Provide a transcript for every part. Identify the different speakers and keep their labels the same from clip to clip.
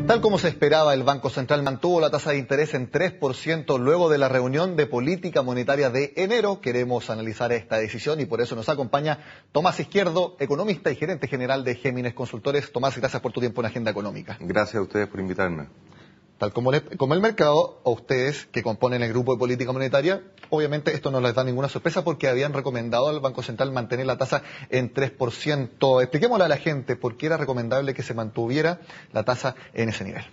Speaker 1: Tal como se esperaba, el Banco Central mantuvo la tasa de interés en 3% luego de la reunión de política monetaria de enero. Queremos analizar esta decisión y por eso nos acompaña Tomás Izquierdo, economista y gerente general de Géminis Consultores. Tomás, gracias por tu tiempo en Agenda Económica.
Speaker 2: Gracias a ustedes por invitarme.
Speaker 1: Tal como el mercado, a ustedes que componen el grupo de política monetaria, obviamente esto no les da ninguna sorpresa porque habían recomendado al Banco Central mantener la tasa en 3%. Expliquémosle a la gente por qué era recomendable que se mantuviera la tasa en ese nivel.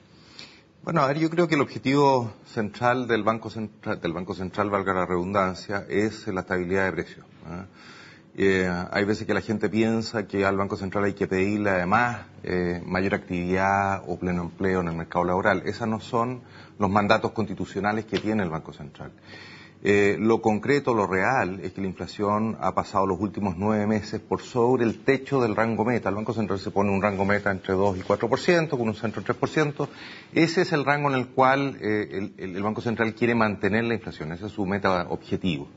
Speaker 2: Bueno, a ver, yo creo que el objetivo central del Banco Central, valga la redundancia, es la estabilidad de precios. Hay veces que la gente piensa que al Banco Central hay que pedirle además mayor actividad o pleno empleo en el mercado laboral. Esos no son los mandatos constitucionales que tiene el Banco Central. Lo concreto, lo real, es que la inflación ha pasado los últimos 9 meses por sobre el techo del rango meta. El Banco Central se pone un rango meta entre 2 y 4%, con un centro 3%. Ese es el rango en el cual el Banco Central quiere mantener la inflación. Ese es su meta objetivo.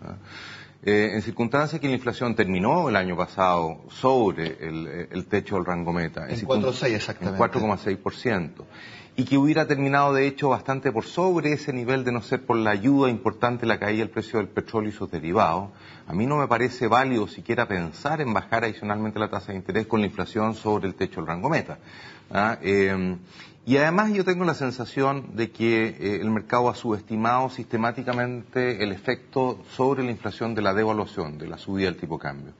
Speaker 2: En circunstancias que la inflación terminó el año pasado sobre el techo del rango meta.
Speaker 1: En 4,6 exactamente.
Speaker 2: En 4,6%. Y que hubiera terminado de hecho bastante por sobre ese nivel de no ser por la ayuda importante, la caída del precio del petróleo y sus derivados. A mí no me parece válido siquiera pensar en bajar adicionalmente la tasa de interés con la inflación sobre el techo del rango meta. Y además yo tengo la sensación de que el mercado ha subestimado sistemáticamente el efecto sobre la inflación de la devaluación, de la subida del tipo de cambio.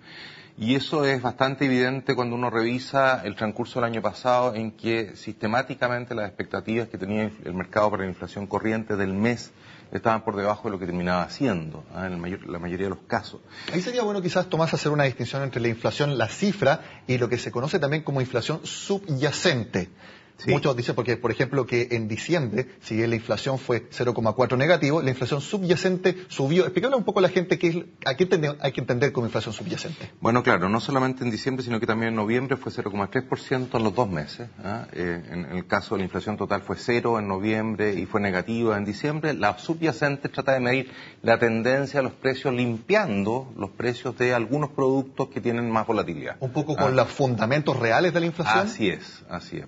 Speaker 2: Y eso es bastante evidente cuando uno revisa el transcurso del año pasado, en que sistemáticamente las expectativas que tenía el mercado para la inflación corriente del mes estaban por debajo de lo que terminaba haciendo, en la mayoría de los casos.
Speaker 1: Ahí sería bueno quizás, Tomás, hacer una distinción entre la inflación, la cifra, y lo que se conoce también como inflación subyacente. Sí. Muchos dicen, porque por ejemplo que en diciembre, si bien la inflación fue 0,4 negativo, la inflación subyacente subió. Explícale un poco a la gente a qué hay que entender como inflación subyacente.
Speaker 2: Bueno, claro, no solamente en diciembre, sino que también en noviembre fue 0,3% en los 2 meses. En el caso de la inflación total fue 0 en noviembre y fue negativa en diciembre. La subyacente trata de medir la tendencia de los precios, limpiando los precios de algunos productos que tienen más volatilidad.
Speaker 1: Un poco con los fundamentos reales de la inflación.
Speaker 2: Así es, así es.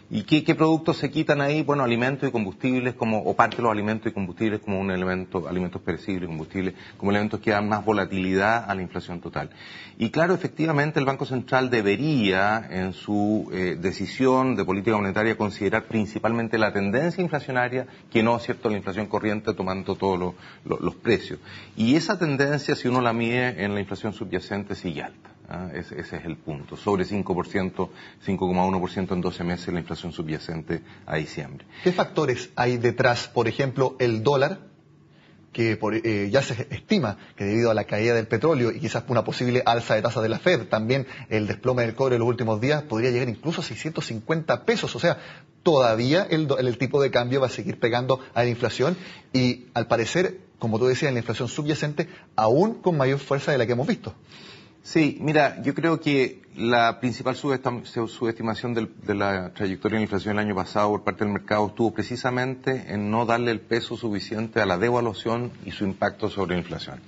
Speaker 2: ¿Y qué productos se quitan ahí? Bueno, alimentos y combustibles, o parte de los alimentos y combustibles como un elemento, alimentos perecibles y combustibles, como elementos que dan más volatilidad a la inflación total. Y claro, efectivamente el Banco Central debería, en su decisión de política monetaria, considerar principalmente la tendencia inflacionaria, que no, ¿cierto?, la inflación corriente tomando todos los precios. Y esa tendencia, si uno la mide en la inflación subyacente, sigue alta. Ese es el punto. Sobre 5%, 5,1% en 12 meses la inflación subyacente a diciembre.
Speaker 1: ¿Qué factores hay detrás? Por ejemplo, el dólar, que ya se estima que debido a la caída del petróleo y quizás una posible alza de tasas de la Fed, también el desplome del cobre en los últimos días podría llegar incluso a 650 pesos. O sea, todavía el tipo de cambio va a seguir pegando a la inflación y al parecer, como tú decías, en la inflación subyacente aún con mayor fuerza de la que hemos visto.
Speaker 2: Sí, mira, yo creo que la principal subestimación de la trayectoria de la inflación el año pasado por parte del mercado estuvo precisamente en no darle el peso suficiente a la devaluación y su impacto sobre la inflación.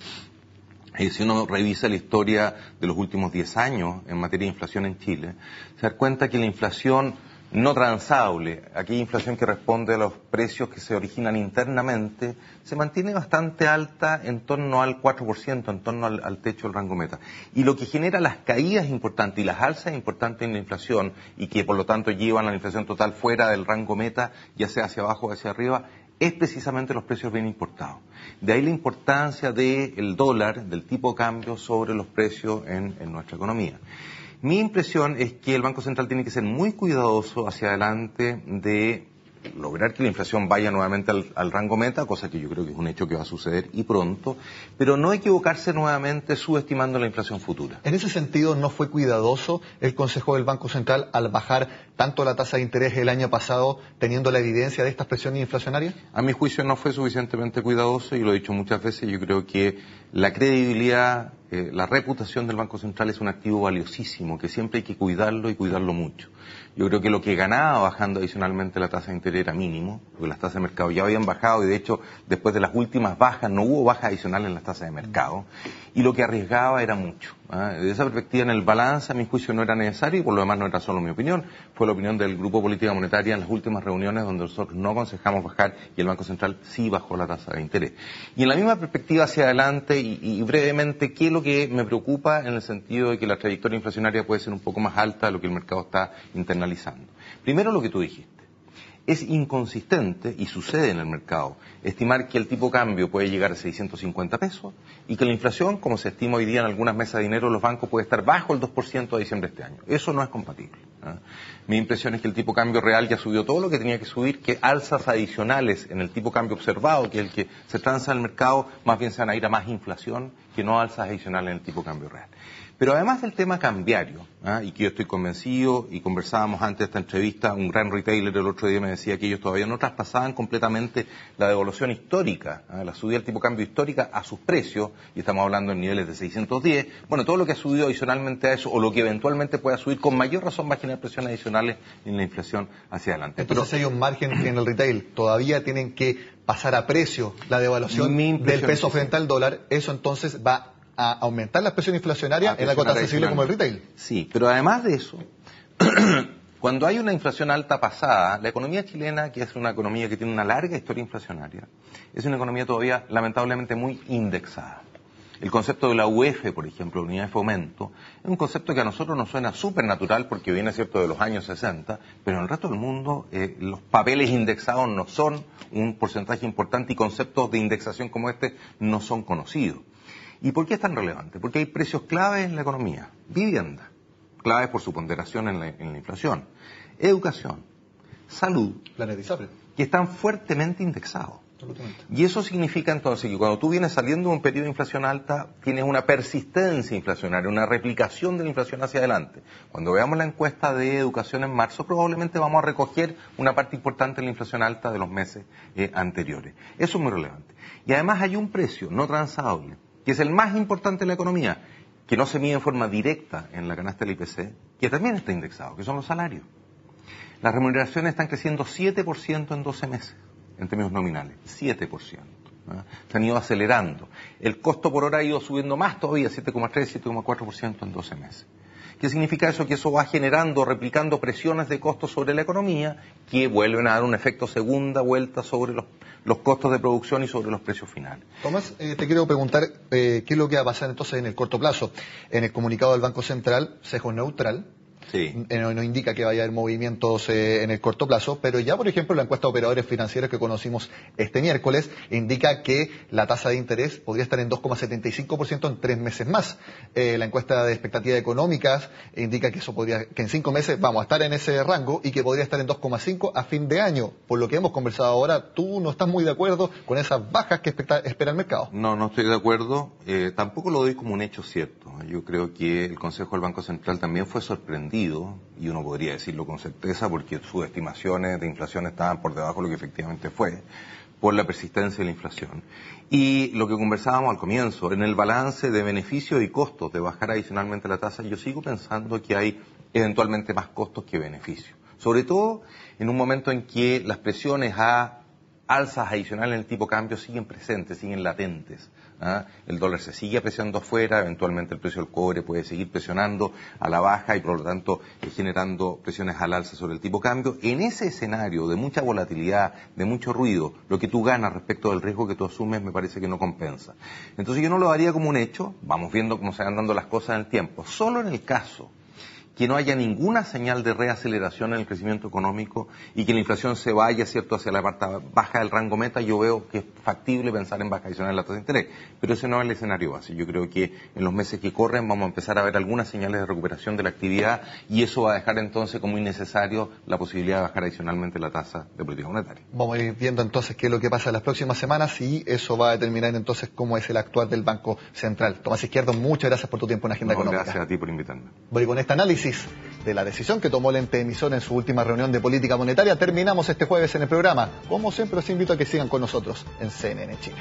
Speaker 2: Si uno revisa la historia de los últimos 10 años en materia de inflación en Chile, se da cuenta que la inflación no transable, aquella inflación que responde a los precios que se originan internamente, se mantiene bastante alta en torno al 4%, en torno al techo del rango meta. Y lo que genera las caídas importantes y las alzas importantes en la inflación, y que por lo tanto llevan a la inflación total fuera del rango meta, ya sea hacia abajo o hacia arriba, es precisamente los precios bien importados. De ahí la importancia del dólar, del tipo de cambio sobre los precios en nuestra economía. Mi impresión es que el Banco Central tiene que ser muy cuidadoso hacia adelante de lograr que la inflación vaya nuevamente al rango meta, cosa que yo creo que es un hecho que va a suceder y pronto, pero no equivocarse nuevamente subestimando la inflación futura.
Speaker 1: En ese sentido, ¿no fue cuidadoso el Consejo del Banco Central al bajar tanto la tasa de interés el año pasado, teniendo la evidencia de estas presiones inflacionarias?
Speaker 2: A mi juicio no fue suficientemente cuidadoso y lo he dicho muchas veces. Yo creo que la credibilidad la reputación del Banco Central es un activo valiosísimo, que siempre hay que cuidarlo y cuidarlo mucho. Yo creo que lo que ganaba bajando adicionalmente la tasa de interés era mínimo, porque las tasas de mercado ya habían bajado y de hecho después de las últimas bajas no hubo bajas adicionales en las tasas de mercado, y lo que arriesgaba era mucho. Desde esa perspectiva, en el balance, a mi juicio, no era necesario, y por lo demás no era solo mi opinión, fue la opinión del Grupo Política Monetaria en las últimas reuniones donde nosotros no aconsejamos bajar y el Banco Central sí bajó la tasa de interés. Y en la misma perspectiva hacia adelante, y brevemente, ¿qué es lo que me preocupa en el sentido de que la trayectoria inflacionaria puede ser un poco más alta de lo que el mercado está internalizando? Primero, lo que tú dijiste. Es inconsistente, y sucede en el mercado, estimar que el tipo de cambio puede llegar a 650 pesos y que la inflación, como se estima hoy día en algunas mesas de dinero de los bancos, puede estar bajo el 2% a diciembre de este año. Eso no es compatible. Mi impresión es que el tipo de cambio real ya subió todo lo que tenía que subir, que alzas adicionales en el tipo de cambio observado, que es el que se transa en el mercado, más bien se van a ir a más inflación que no alzas adicionales en el tipo de cambio real. Pero además del tema cambiario, y que yo estoy convencido, y conversábamos antes de esta entrevista, un gran retailer el otro día me decía que ellos todavía no traspasaban completamente la devaluación histórica, la subida del tipo de cambio histórica a sus precios, y estamos hablando en niveles de 610. Bueno, todo lo que ha subido adicionalmente a eso, o lo que eventualmente pueda subir, con mayor razón va a generar presiones adicionales en la inflación hacia adelante.
Speaker 1: Entonces hay un margen que en el retail todavía tienen que pasar a precio la devaluación del peso frente al dólar. Eso entonces va a aumentar la presión inflacionaria en algo tan sensible como el retail.
Speaker 2: Sí, pero además de eso, cuando hay una inflación alta pasada, la economía chilena, que es una economía que tiene una larga historia inflacionaria, es una economía todavía lamentablemente muy indexada. El concepto de la UF, por ejemplo, unidad de fomento, es un concepto que a nosotros nos suena súper natural porque viene, cierto, de los años 60, pero en el resto del mundo los papeles indexados no son un porcentaje importante y conceptos de indexación como este no son conocidos. ¿Y por qué es tan relevante? Porque hay precios claves en la economía. Vivienda, claves por su ponderación en la inflación. Educación, salud, que están fuertemente indexados. Y eso significa entonces que cuando tú vienes saliendo de un periodo de inflación alta, tienes una persistencia inflacionaria, una replicación de la inflación hacia adelante. Cuando veamos la encuesta de educación en marzo, probablemente vamos a recoger una parte importante de la inflación alta de los meses anteriores. Eso es muy relevante. Y además hay un precio no transable, que es el más importante de la economía, que no se mide en forma directa en la canasta del IPC, que también está indexado, que son los salarios. Las remuneraciones están creciendo 7% en 12 meses, en términos nominales, 7%. Se han ido acelerando. El costo por hora ha ido subiendo más todavía, 7,3, 7,4% en 12 meses. ¿Qué significa eso? Que eso va generando, replicando presiones de costos sobre la economía que vuelven a dar un efecto segunda vuelta sobre los costos de producción y sobre los precios finales.
Speaker 1: Tomás, te quiero preguntar qué es lo que va a pasar entonces en el corto plazo. En el comunicado del Banco Central, sesgo neutral.
Speaker 2: Sí.
Speaker 1: No indica que vaya a haber movimientos en el corto plazo, pero ya, por ejemplo, la encuesta de operadores financieros que conocimos este miércoles indica que la tasa de interés podría estar en 2,75% en 3 meses más. La encuesta de expectativas económicas indica que eso podría, que en 5 meses vamos a estar en ese rango y que podría estar en 2,5 a fin de año. Por lo que hemos conversado ahora, ¿tú no estás muy de acuerdo con esas bajas que espera el mercado?
Speaker 2: No estoy de acuerdo. Tampoco lo doy como un hecho cierto. Yo creo que el Consejo del Banco Central también fue sorprendido, y uno podría decirlo con certeza porque sus estimaciones de inflación estaban por debajo de lo que efectivamente fue, por la persistencia de la inflación. Y lo que conversábamos al comienzo, en el balance de beneficios y costos de bajar adicionalmente la tasa, yo sigo pensando que hay eventualmente más costos que beneficios. Sobre todo en un momento en que las presiones a alzas adicionales en el tipo de cambio siguen presentes, siguen latentes. El dólar se sigue apreciando afuera, eventualmente el precio del cobre puede seguir presionando a la baja y por lo tanto generando presiones al alza sobre el tipo de cambio. En ese escenario de mucha volatilidad, de mucho ruido, lo que tú ganas respecto del riesgo que tú asumes me parece que no compensa. Entonces yo no lo daría como un hecho, vamos viendo cómo se van dando las cosas en el tiempo. Solo en el caso que no haya ninguna señal de reaceleración en el crecimiento económico y que la inflación se vaya, ¿cierto?, hacia la parte baja del rango meta, yo veo que es factible pensar en baja adicional en la tasa de interés. Pero ese no es el escenario base. Yo creo que en los meses que corren vamos a empezar a ver algunas señales de recuperación de la actividad y eso va a dejar entonces como innecesario la posibilidad de bajar adicionalmente la tasa de política monetaria.
Speaker 1: Vamos a ir viendo entonces qué es lo que pasa en las próximas semanas y eso va a determinar entonces cómo es el actuar del Banco Central. Tomás Izquierdo, muchas gracias por tu tiempo en Agenda Económica.
Speaker 2: Gracias a ti por invitarme.
Speaker 1: Voy con este análisis de la decisión que tomó el ente emisor en su última reunión de política monetaria. Terminamos este jueves en el programa. Como siempre, os invito a que sigan con nosotros en CNN Chile.